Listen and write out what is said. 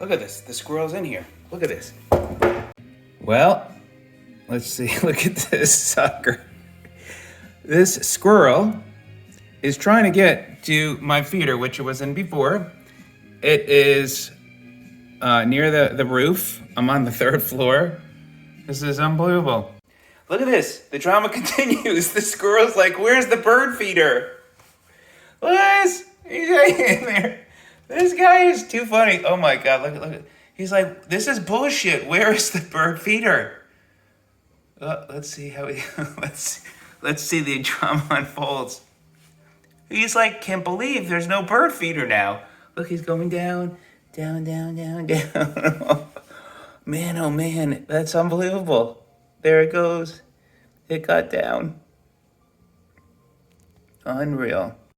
Look at this. The squirrel's in here. Look at this. Well, let's see. Look at this sucker. This squirrel is trying to get to my feeder, which it was in before. It is near the roof. I'm on the 3rd floor. This is unbelievable. Look at this. The drama continues. The squirrel's like, where's the bird feeder? Look at this. He's right in there. This guy is too funny. Oh my God, look. He's like, this is bullshit. Where is the bird feeder? Let's see how he, let's see the drama unfolds. He's like, can't believe there's no bird feeder now. Look, he's going down. Man, oh man, that's unbelievable. There it goes. It got down. Unreal.